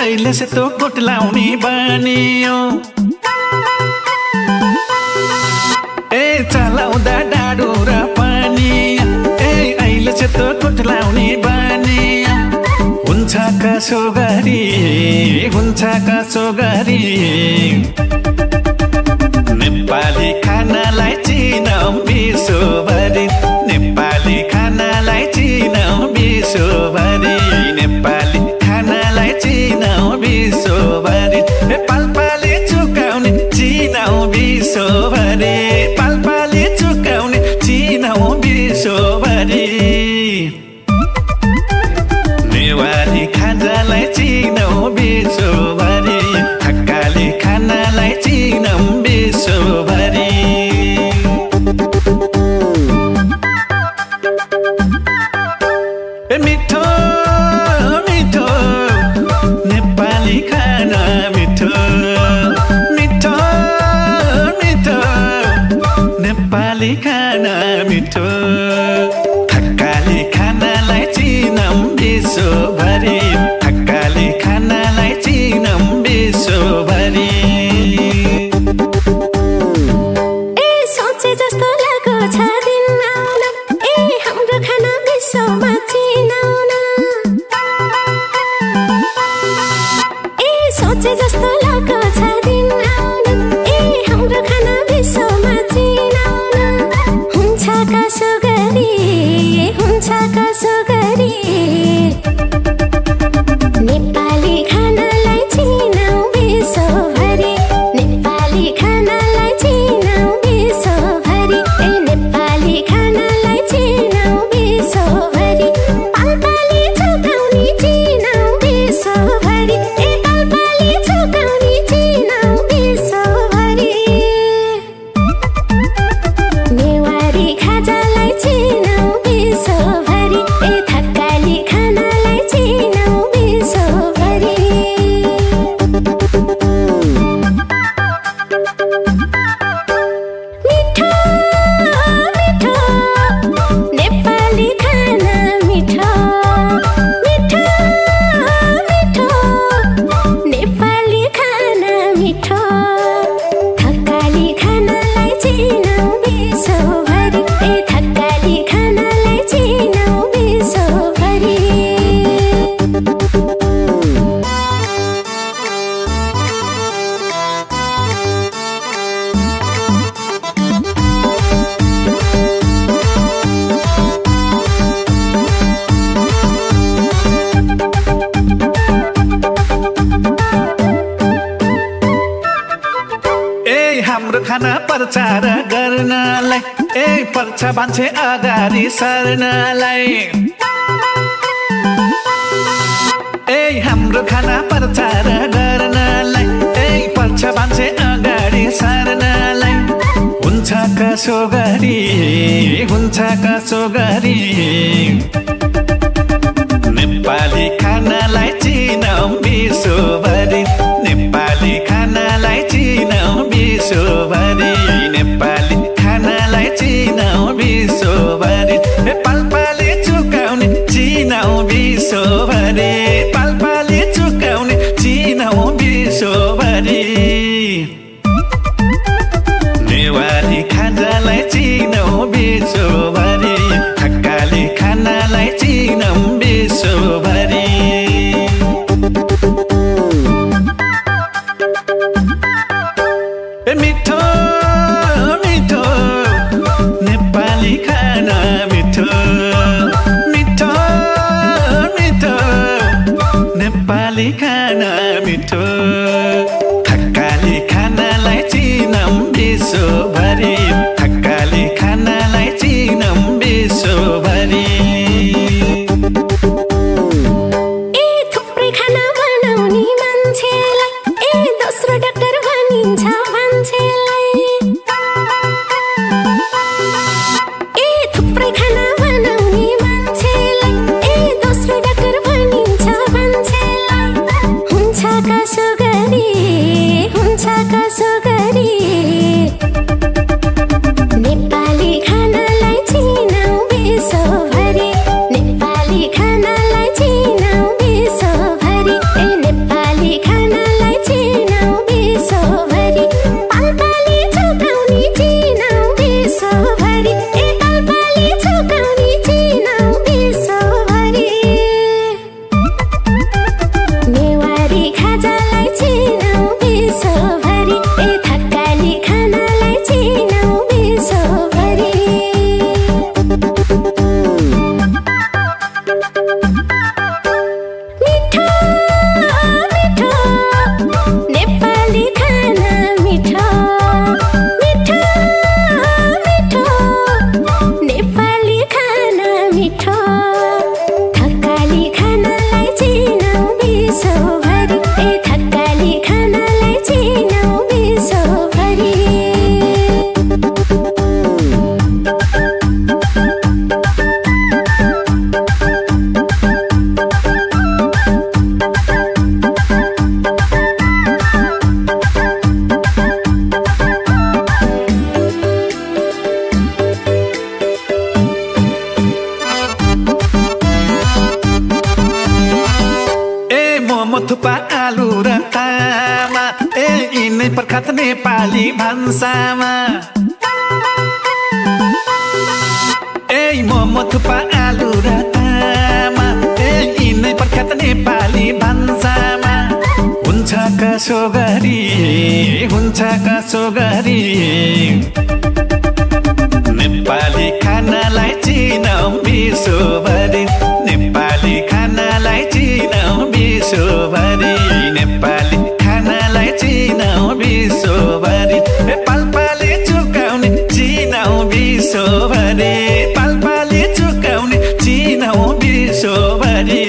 अहिले सेतो कोट लाउने बनियो चलाउँदा डाडु र पानी अहिले सेतो कोट लाउने बनियो हुन्छ कसो गरी नेपाली खानालाई चिनाऊ विश्वभरि नेपाली खानालाई चिनाऊ विश्वभरि नेपाली खानालाई चिनाऊ विश्वभरि पाल्पाले चुकाउने चिनाऊ विश्वभरि पाल्पाले चुकाउने चिनाऊ विश्वभरि नेवारी खाजालाई चिनाऊ विश्वभरि थकाली खानालाई चिनाऊ विश्वभरि मिठो मिठो नेपाली खाना मिठो मिठो मिठो नेपाली खाना मिठो थकाली खानालाई चिनाऊ विश्वभरि थकाली खानालाई चिनाऊ विश्वभरि सोचे जस्तो लाग्यो छ दिन आउन हाम्रो खाना विश्वमा चिनाउन सोचे जस्तो लाग्यो छ दिन आउन हाम्रो खाना विश्वमा चिनाउन हुन्छ कसो गरी नेपाली खानालाई चिनाऊ विश्वभरि नेपाली खानालाई चिनाऊ विश्वभरि नेपाली खानालाई चिनाऊ विश्वभरि पाल्पाले चुकाउने चिनाऊ विश्वभरि पाल्पाले चुकाउने चिनाऊ विश्वभरि नेवारी खाजालाई चिनाऊ विश्वभरि थकाली खानालाई चिनाऊ विश्वभरि मिठो मिठो नेपाली खाना मिठो मिठो मिठो नेपाली खाना मिठो थकाली खानालाई चिनाऊ विश्वभरि थकाली खानालाई चिनाऊ विश्वभरि हाम्रो खाना प्रचार गर्नलाई पर्छ मान्छे अगाडि सर्नलाई हाम्रो खाना प्रचार गर्नलाई पर्छ मान्छे अगाडि सर्नलाई हुन्छ कसो गरी नेपाली खानालाई चिनाऊ विश्वभरि नेपाली खानालाई चिनाऊ विश्वभरि नेपाली खानालाई चिनाऊ विश्वभरि पाल्पाले चुकाउने चिनाऊ विश्वभरि पाल्पाले चुकाउने चिनाऊ विश्वभरि नेवारी खाजालाई चिनाऊ विश्वभरि थकाली खानालाई चिनाऊ विश्वभरि मिठो मिठो नेपाली खाना मिठो मिठो मिठो नेपाली खाना मिठो थकाली खानालाई चिनाऊ विश्वभरि थकाली खानालाई चिनाऊ विश्वभरि थुप्रै खाना बनाउने मान्छेलाई दोस्रो डाक्टर भनिन्छ मान्छेलाई थुक्पा आलु र तामा यिनै प्रख्यात नेपाली भान्सामा मोमो थुक्पा आलु र तामा यिनै प्रख्यात नेपाली भान्सामा हुन्छ कसो गरी नेपाली खानालाई चिनाऊ विश्वभरि नेपाली खानालाई चिनाऊ विश्वभरि नेपाली खानालाई चिनाऊ विश्वभरि पाल्पाले चुकाउने चिनाऊ विश्वभरि पाल्पाले चुकाउने चिनाऊ विश्वभरि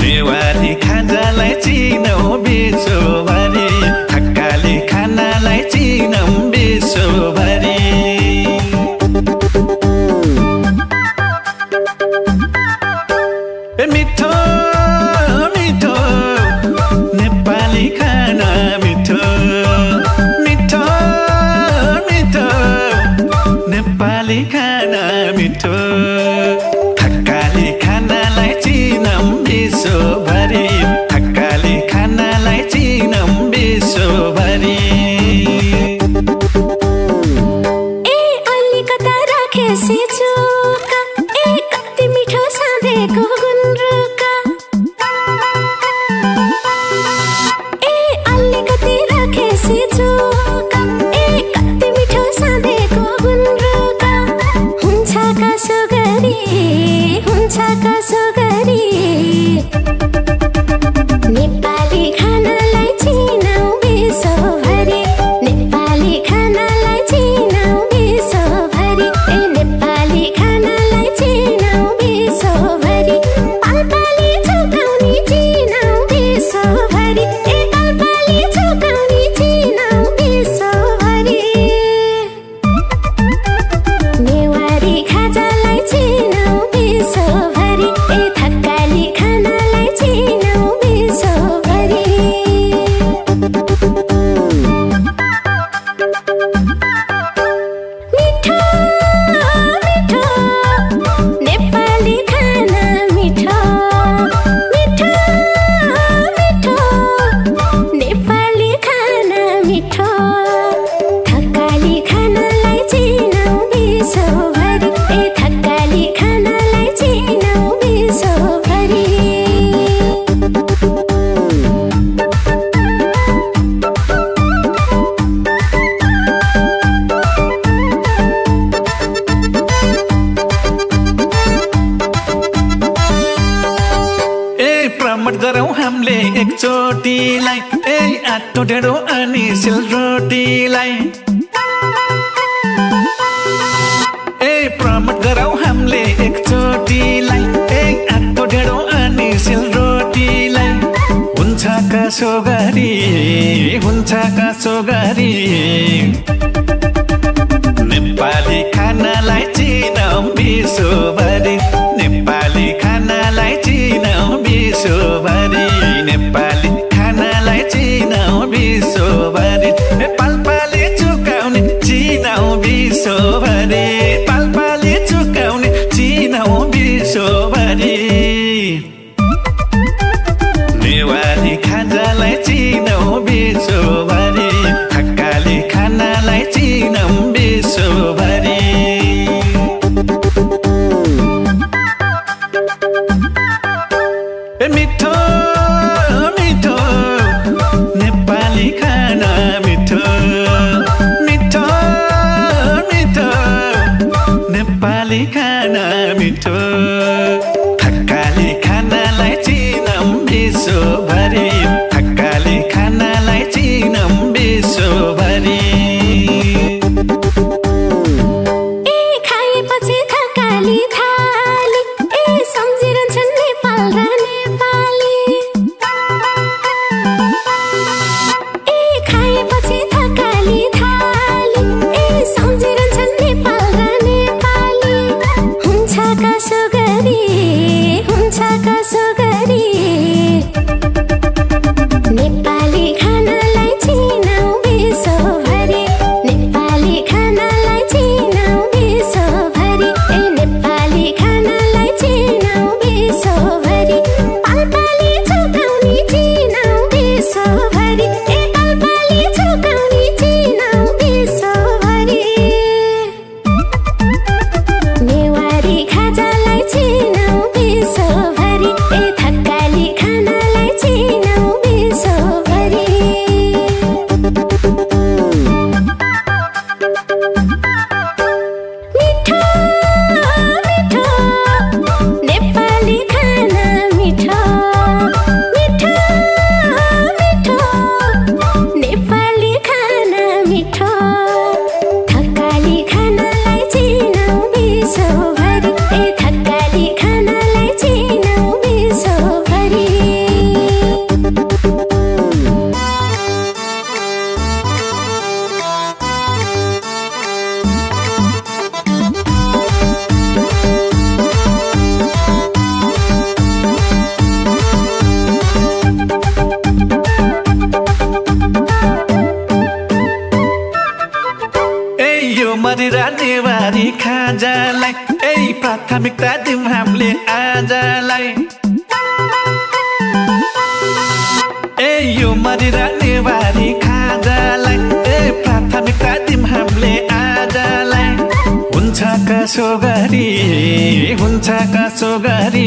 नेवारी खाजालाई चिनाऊ विश्वभरि थकाली खानालाई चिनाऊ विश्वभरि मिठो मिठो नेपाली खाना मिठो मिठो मिठो नेपाली खाना मिठो थकाली खानालाई चिनाऊ विश्वभरि थकाली खानालाई चिनाऊ विश्वभरि अलिकता राखेसी चोका कति मिठो साँधेको गुन्द्रुका अलिकति राखेसी चोका कति मिठो साँधेको गुन्द्रुका हुन्छ कसो गरी नेपाली खानालाई चिनाऊ विश्वभरि नेपाली खानालाई चिनाऊ विश्वभरि नेपाली खानालाई चिनाऊ विश्वभरि पाल्पाले चुकाउने चिनाऊ विश्वभरि पाल्पाले चुकाउने चिनाऊ विश्वभरि नेवारी खाजालाई चिनाऊ विश्वभरि थकाली खानालाई चिनाऊ विश्वभरि मिठो मिठो नेपाली खाना मिठो मिठो मिठो नेपाली खाना मिठो थकाली खानालाई चिनाऊ विश्वभरि थकाली खानालाई चिनाऊ विश्वभरि प्रमोट गरौँ हामीले एकचोटिलाई आटो ढेँडो अनि सेलरोटीलाई प्रमोट गरौँ हामीले एकचोटिलाई आटो ढेँडो अनि सेलरोटीलाई हुन्छ कसो गरी नेपाली खानालाई चिनाऊ विश्वभरि नेपाली खानालाई चिनाऊ विश्वभरि नेपाली खानालाई चिनाऊ विश्वभरि पाल्पाले चुकाउने चिनाऊ विश्वभरि पाल्पाले चुकाउने चिनाऊ विश्वभरि नेवारी खाजालाई चिनाऊ विश्वभरि थकाली खानालाई चिनाऊ विश्वभरि मिठो मिठो नेपाली खाना मिठो मिठो मिठो नेपाली खाना मिठो थकाली खानालाई चिनाऊ विश्वभरि थकाली खानालाई चिनाऊ विश्वभरि खाएपछि थकाली थाली सम्झिरहन्छन् नेपाल र नेपाली विश्वभरि र नेवारी खाजालाई प्राथमिकता दिम हामीले आजलाई हुन्छ कसो गरी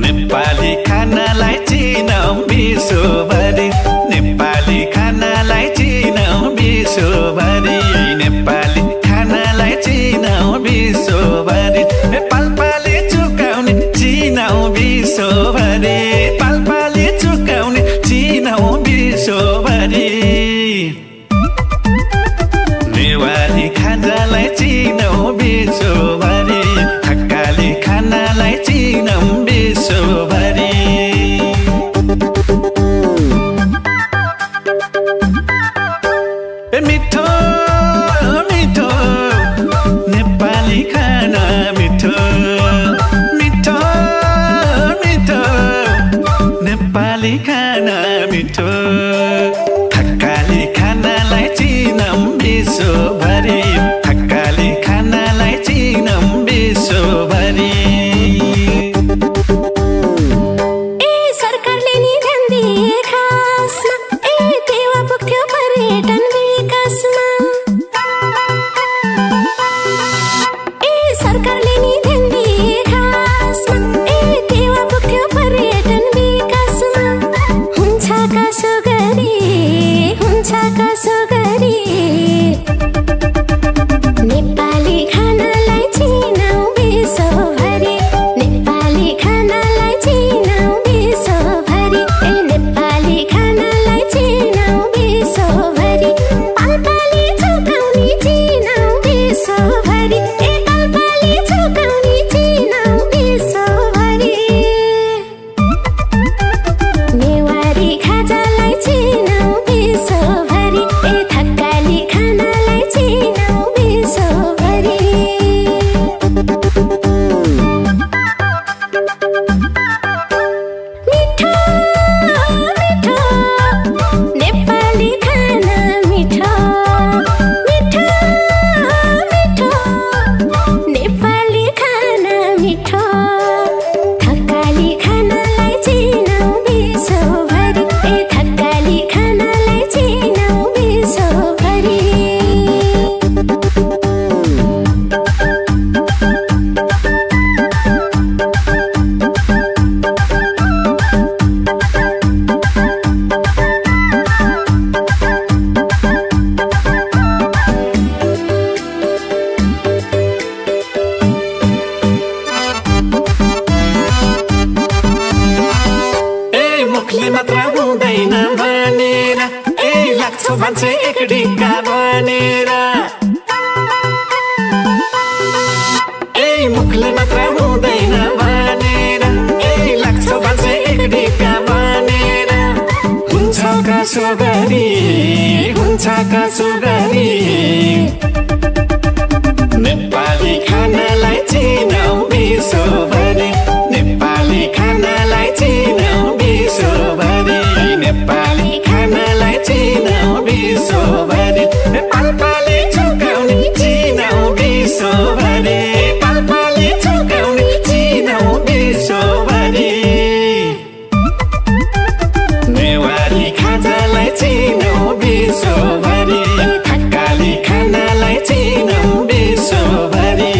नेपाली खानालाई चिनाऊ विश्वभरि नेपाली खानालाई चिनाऊ विश्वभरि नेपाली खानालाई चिनाऊ विश्वभरि पाल्पाले चुकाउने चिनाऊ विश्वभरि पाल्पाले चुकाउने चिनाऊ विश्वभरि नेवारी खाजालाई चिनाऊ विश्वभरि थकाली खानालाई चिनाऊ विश्वभरि मिठो मिठो नेपाली खाना मिठो मिठो मिठो नेपाली खाना मिठो थकाली खानालाई चिनाऊ विश्वभरि थकाली खानालाई चिनाऊ विश्वभरि सरकारले नि ध्यान दिए खासमा टेवा पुग्थ्यो पर्यटन विकासमा सरकारले नि ध्यान दिए खासमा टेवा पुग्थ्यो पर्यटन विकासमा हुन्छ कसो गरी नेपाली खानालाई चिनाऊ विश्वभरि नेपाली खानालाई चिनाऊ विश्वभरि नेपाली खानालाई चिनाऊ विश्वभरि पाल्पाले चुकाउने चिनाऊ विश्वभरि पाल्पाले चुकाउने चिनाऊ विश्वभरि नेवारी खाजालाई चिनाऊ विश्वभरि थकाली खानालाई चिनाऊ विश्वभरि मिठो मिठो नेपाली खाना मिठो मिठो मिठो नेपाली खाना मिठो थकाली खानालाई चिनाऊ विश्वभरि थकाली खानालाई चिनाऊ विश्वभरि मुखले मात्र हुँदैन भनेर लाग्छ मान्छे एक ढिक्का बनेर मुखले मात्र हुँदैन भनेर लाग्छ मान्छे एक ढिक्का बनेर हुन्छ कसो गरी नेपाली खानालाई चिनाऊ विश्वभरि नेपाली खानालाई चिनाऊ विश्वभरि नेपाली खानालाई चिनाऊ विश्वभरि पाल्पाले चुकाउने चिनाऊ विश्वभरि पाल्पाले चुकाउने चिनाऊ विश्वभरि नेवारी खाजालाई चिनाऊ विश्वभरि थकाली खानालाई चिनाऊ विश्वभरि